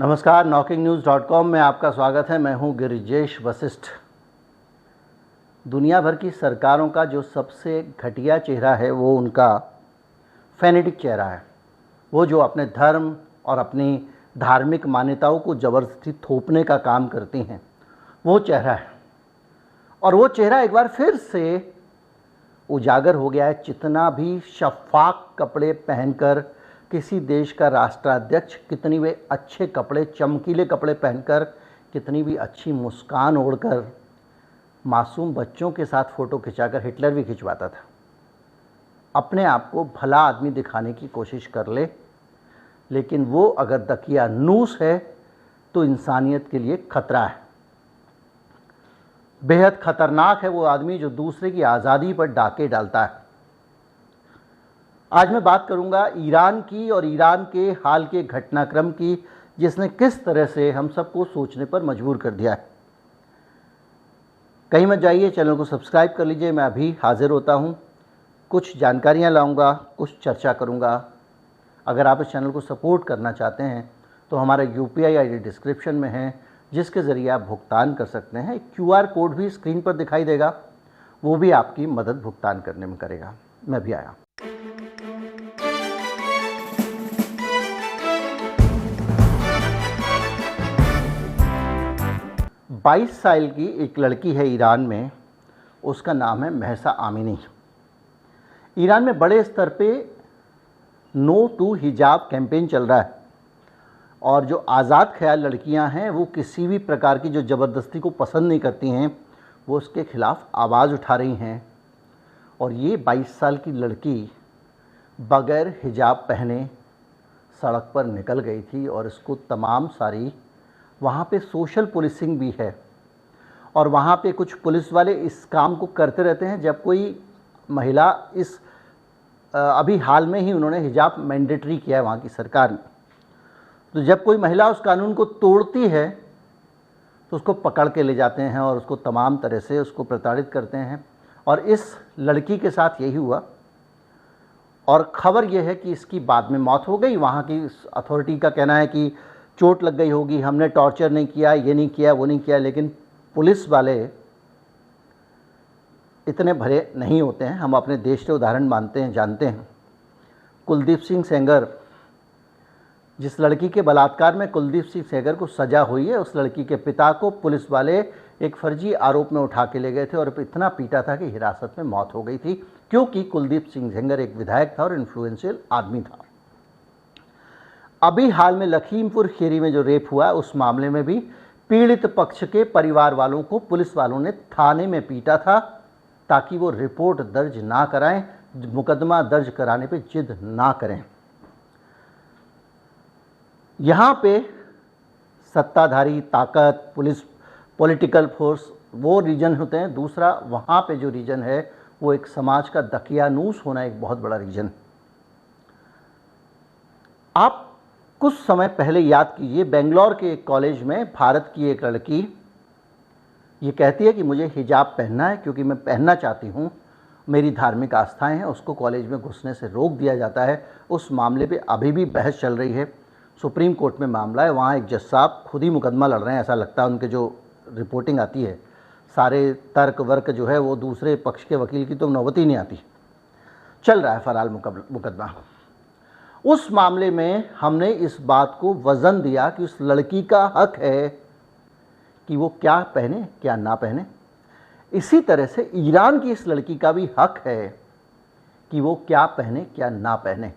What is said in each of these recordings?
नमस्कार, knocking-news.com में आपका स्वागत है। मैं हूं गिरिजेश वशिष्ठ। दुनिया भर की सरकारों का जो सबसे घटिया चेहरा है वो उनका फैनेटिक चेहरा है। वो जो अपने धर्म और अपनी धार्मिक मान्यताओं को ज़बरदस्ती थोपने का काम करती हैं, वो चेहरा है। और वो चेहरा एक बार फिर से उजागर हो गया है। जितना भी शफ़ाफ़ कपड़े पहनकर किसी देश का राष्ट्राध्यक्ष, कितनी वे अच्छे कपड़े, चमकीले कपड़े पहनकर, कितनी भी अच्छी मुस्कान ओढ़कर मासूम बच्चों के साथ फ़ोटो खिंचाकर हिटलर भी खिंचवाता था। अपने आप को भला आदमी दिखाने की कोशिश कर ले, लेकिन वो अगर दकियानूस है तो इंसानियत के लिए खतरा है। बेहद खतरनाक है वो आदमी जो दूसरे की आज़ादी पर डाके डालता है। आज मैं बात करूंगा ईरान की और ईरान के हाल के घटनाक्रम की, जिसने किस तरह से हम सबको सोचने पर मजबूर कर दिया है। कहीं मत जाइए, चैनल को सब्सक्राइब कर लीजिए। मैं अभी हाजिर होता हूं, कुछ जानकारियां लाऊंगा, कुछ चर्चा करूंगा। अगर आप इस चैनल को सपोर्ट करना चाहते हैं तो हमारा UPI ID डिस्क्रिप्शन में है, जिसके ज़रिए आप भुगतान कर सकते हैं। एक QR कोड भी स्क्रीन पर दिखाई देगा, वो भी आपकी मदद भुगतान करने में करेगा। मैं भी आया। 22 साल की एक लड़की है ईरान में, उसका नाम है महसा आमिनी। ईरान में बड़े स्तर पे नो टू हिजाब कैंपेन चल रहा है और जो आज़ाद ख्याल लड़कियां हैं वो किसी भी प्रकार की जो ज़बरदस्ती को पसंद नहीं करती हैं, वो उसके ख़िलाफ़ आवाज़ उठा रही हैं। और ये 22 साल की लड़की बग़ैर हिजाब पहने सड़क पर निकल गई थी और इसको तमाम सारी, वहाँ पे सोशल पुलिसिंग भी है और वहाँ पे कुछ पुलिस वाले इस काम को करते रहते हैं। जब कोई महिला अभी हाल में ही उन्होंने हिजाब मैंडेटरी किया है वहाँ की सरकार ने, तो जब कोई महिला उस कानून को तोड़ती है तो उसको पकड़ के ले जाते हैं और उसको तमाम तरह से उसको प्रताड़ित करते हैं। और इस लड़की के साथ यही हुआ और ख़बर यह है कि इसकी बाद में मौत हो गई। वहाँ की अथॉरिटी का कहना है कि चोट लग गई होगी, हमने टॉर्चर नहीं किया, ये नहीं किया, वो नहीं किया। लेकिन पुलिस वाले इतने भरे नहीं होते हैं। हम अपने देश के उदाहरण मानते हैं, जानते हैं। कुलदीप सिंह सेंगर, जिस लड़की के बलात्कार में कुलदीप सिंह सेंगर को सज़ा हुई है, उस लड़की के पिता को पुलिस वाले एक फर्जी आरोप में उठा के ले गए थे और इतना पीटा था कि हिरासत में मौत हो गई थी, क्योंकि कुलदीप सिंह सेंगर एक विधायक था और इन्फ्लुएंशियल आदमी था। अभी हाल में लखीमपुर खीरी में जो रेप हुआ, उस मामले में भी पीड़ित पक्ष के परिवार वालों को पुलिस वालों ने थाने में पीटा था ताकि वो रिपोर्ट दर्ज ना कराएं, मुकदमा दर्ज कराने पे जिद ना करें। यहाँ पे सत्ताधारी ताकत, पुलिस, पॉलिटिकल फोर्स, वो रीजन होते हैं। दूसरा वहाँ पे जो रीजन है वो एक समाज का दकियानूस होना एक बहुत बड़ा रीजन। आप कुछ समय पहले याद कीजिए, बेंगलोर के एक कॉलेज में भारत की एक लड़की ये कहती है कि मुझे हिजाब पहनना है क्योंकि मैं पहनना चाहती हूँ, मेरी धार्मिक आस्थाएं हैं। उसको कॉलेज में घुसने से रोक दिया जाता है। उस मामले पे अभी भी बहस चल रही है। सुप्रीम कोर्ट में मामला है। वहाँ एक जज साहब खुद ही मुकदमा लड़ रहे हैं, ऐसा लगता है। उनके जो रिपोर्टिंग आती है, सारे तर्क वर्क जो है वो दूसरे पक्ष के वकील की तो नौबत ही नहीं आती। चल रहा है फ़िलहाल मुकदमा। उस मामले में हमने इस बात को वज़न दिया कि उस लड़की का हक है कि वो क्या पहने, क्या ना पहने। इसी तरह से ईरान की इस लड़की का भी हक है कि वो क्या पहने, क्या ना पहने।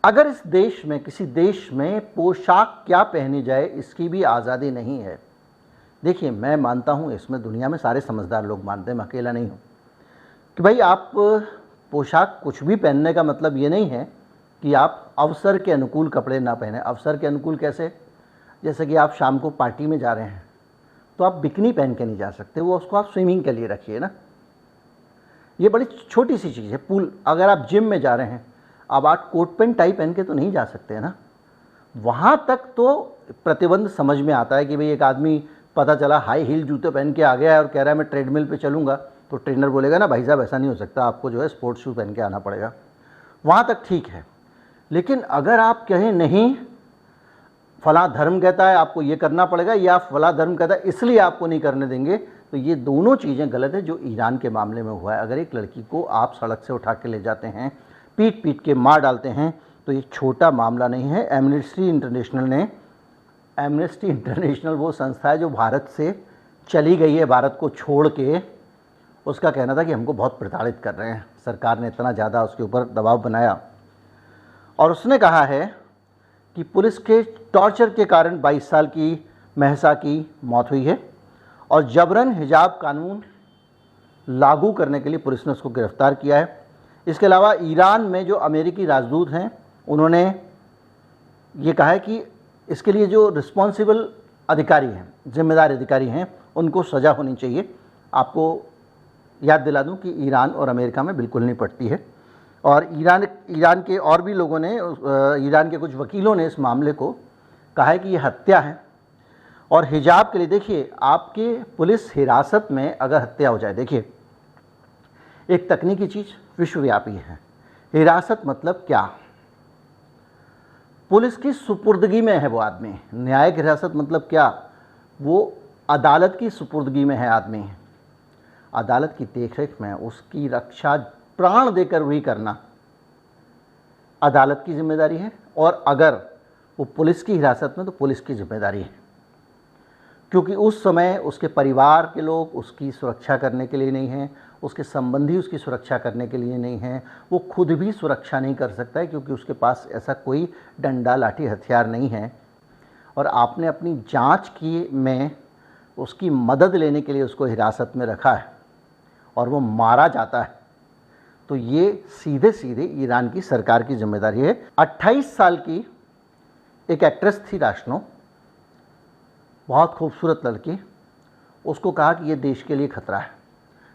अगर इस देश में, किसी देश में पोशाक क्या पहनी जाए, इसकी भी आज़ादी नहीं है। देखिए, मैं मानता हूँ, इसमें दुनिया में सारे समझदार लोग मानते हैं, मैं अकेला नहीं हूँ, कि भाई आप पोशाक कुछ भी पहनने का मतलब ये नहीं है कि आप अवसर के अनुकूल कपड़े ना पहने। अवसर के अनुकूल कैसे? जैसे कि आप शाम को पार्टी में जा रहे हैं तो आप बिकनी पहन के नहीं जा सकते, वो उसको आप स्विमिंग के लिए रखिए ना। ये बड़ी छोटी सी चीज़ है। पूल, अगर आप जिम में जा रहे हैं, अब आप कोट पैंट टाई पहन के तो नहीं जा सकते ना। वहाँ तक तो प्रतिबंध समझ में आता है कि भाई एक आदमी पता चला हाई हील जूते पहन के आ गया है और कह रहा है मैं ट्रेडमिल पे चलूँगा, तो ट्रेनर बोलेगा ना भाई साहब ऐसा नहीं हो सकता, आपको जो है स्पोर्ट्स शू पहन के आना पड़ेगा। वहाँ तक ठीक है। लेकिन अगर आप कहें नहीं, फला धर्म कहता है आपको ये करना पड़ेगा, या फला धर्म कहता है इसलिए आपको नहीं करने देंगे, तो ये दोनों चीज़ें गलत है जो ईरान के मामले में हुआ है। अगर एक लड़की को आप सड़क से उठा के ले जाते हैं, पीट पीट के मार डालते हैं, तो ये छोटा मामला नहीं है। एमनेस्टी इंटरनेशनल वो संस्था है जो भारत से चली गई है, भारत को छोड़ के। उसका कहना था कि हमको बहुत प्रताड़ित कर रहे हैं, सरकार ने इतना ज़्यादा उसके ऊपर दबाव बनाया। और उसने कहा है कि पुलिस के टॉर्चर के कारण 22 साल की महसा की मौत हुई है और जबरन हिजाब कानून लागू करने के लिए पुलिस ने उसको गिरफ्तार किया है। इसके अलावा ईरान में जो अमेरिकी राजदूत हैं उन्होंने ये कहा है कि इसके लिए जो रिस्पॉन्सिबल अधिकारी हैं, जिम्मेदार अधिकारी हैं, उनको सज़ा होनी चाहिए। आपको याद दिला दूं कि ईरान और अमेरिका में बिल्कुल नहीं पड़ती है। और ईरान के और भी लोगों ने, ईरान के कुछ वकीलों ने इस मामले को कहा है कि ये हत्या है। और हिजाब के लिए देखिए, आपके पुलिस हिरासत में अगर हत्या हो जाए, देखिए एक तकनीकी चीज़ विश्वव्यापी है। हिरासत मतलब क्या? पुलिस की सुपुर्दगी में है वो आदमी। न्यायिक हिरासत मतलब क्या? वो अदालत की सुपुर्दगी में है आदमी। अदालत की देखरेख में उसकी रक्षा प्राण देकर वही करना अदालत की जिम्मेदारी है। और अगर वो पुलिस की हिरासत में, तो पुलिस की जिम्मेदारी है, क्योंकि उस समय उसके परिवार के लोग उसकी सुरक्षा करने के लिए नहीं हैं, उसके संबंधी उसकी सुरक्षा करने के लिए नहीं हैं, वो खुद भी सुरक्षा नहीं कर सकता है क्योंकि उसके पास ऐसा कोई डंडा लाठी हथियार नहीं है। और आपने अपनी जांच की में उसकी मदद लेने के लिए उसको हिरासत में रखा है और वो मारा जाता है, तो ये सीधे सीधे ईरान की सरकार की जिम्मेदारी है। 28 साल की एक एक्ट्रेस थी राशनो, बहुत खूबसूरत लड़की, उसको कहा कि ये देश के लिए खतरा है।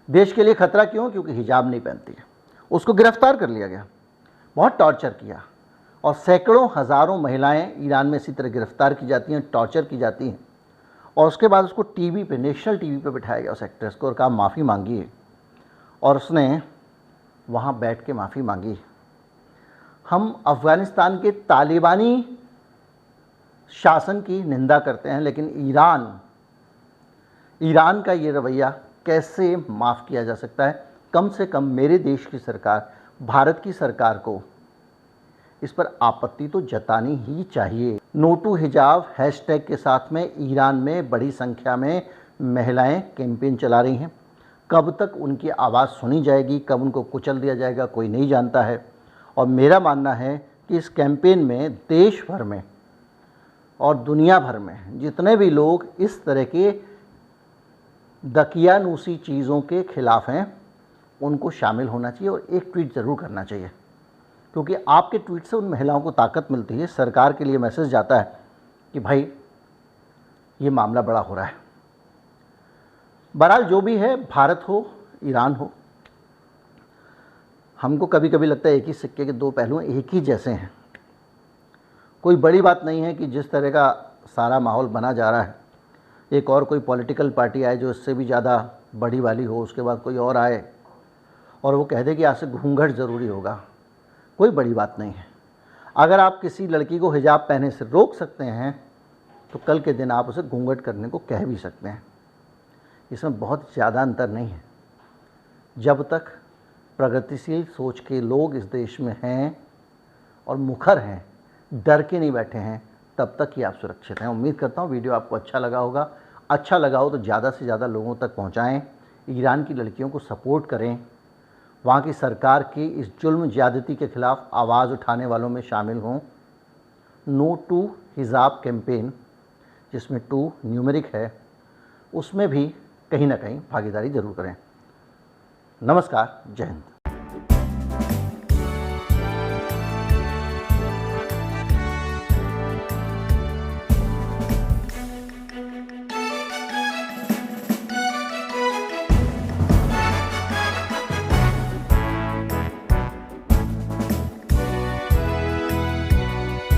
देश के लिए खतरा क्यों? क्योंकि हिजाब नहीं पहनती है। उसको गिरफ्तार कर लिया गया, बहुत टॉर्चर किया, और सैकड़ों हज़ारों महिलाएं ईरान में इसी तरह गिरफ्तार की जाती हैं, टॉर्चर की जाती हैं। और उसके बाद उसको टीवी पे, नेशनल टीवी पे बिठाया गया उस एक्ट्रेस को, और कहा माफ़ी मांगी है, और उसने वहाँ बैठ के माफ़ी मांगी। हम अफ़गानिस्तान के तालिबानी शासन की निंदा करते हैं, लेकिन ईरान का ये रवैया कैसे माफ़ किया जा सकता है? कम से कम मेरे देश की सरकार, भारत की सरकार को इस पर आपत्ति तो जतानी ही चाहिए। नो टू हिजाब हैशटैग के साथ में ईरान में बड़ी संख्या में महिलाएं कैंपेन चला रही हैं। कब तक उनकी आवाज़ सुनी जाएगी, कब उनको कुचल दिया जाएगा, कोई नहीं जानता है। और मेरा मानना है कि इस कैंपेन में देश भर में और दुनिया भर में जितने भी लोग इस तरह के दकियानूसी चीज़ों के खिलाफ हैं, उनको शामिल होना चाहिए और एक ट्वीट ज़रूर करना चाहिए, क्योंकि आपके ट्वीट से उन महिलाओं को ताकत मिलती है। सरकार के लिए मैसेज जाता है कि भाई ये मामला बड़ा हो रहा है। बहरहाल जो भी है, भारत हो ईरान हो, हमको कभी कभी लगता है एक ही सिक्के के दो पहलू हैं, एक ही जैसे हैं। कोई बड़ी बात नहीं है कि जिस तरह का सारा माहौल बना जा रहा है, एक और कोई पॉलिटिकल पार्टी आए जो इससे भी ज़्यादा बड़ी वाली हो, उसके बाद कोई और आए और वो कह दे कि आज से घूंघट ज़रूरी होगा, कोई बड़ी बात नहीं है। अगर आप किसी लड़की को हिजाब पहनने से रोक सकते हैं, तो कल के दिन आप उसे घूंघट करने को कह भी सकते हैं। इसमें बहुत ज़्यादा अंतर नहीं है। जब तक प्रगतिशील सोच के लोग इस देश में हैं और मुखर हैं, डर के नहीं बैठे हैं, तब तक ही आप सुरक्षित हैं। उम्मीद करता हूँ वीडियो आपको अच्छा लगा होगा। अच्छा लगा हो तो ज़्यादा से ज़्यादा लोगों तक पहुँचाएँ। ईरान की लड़कियों को सपोर्ट करें, वहाँ की सरकार की इस जुल्म ज़्यादती के ख़िलाफ़ आवाज़ उठाने वालों में शामिल हों। नो टू हिजाब कैंपेन, जिसमें 2 न्यूमेरिक है, उसमें भी कहीं ना कहीं भागीदारी ज़रूर करें। नमस्कार, जय हिंद।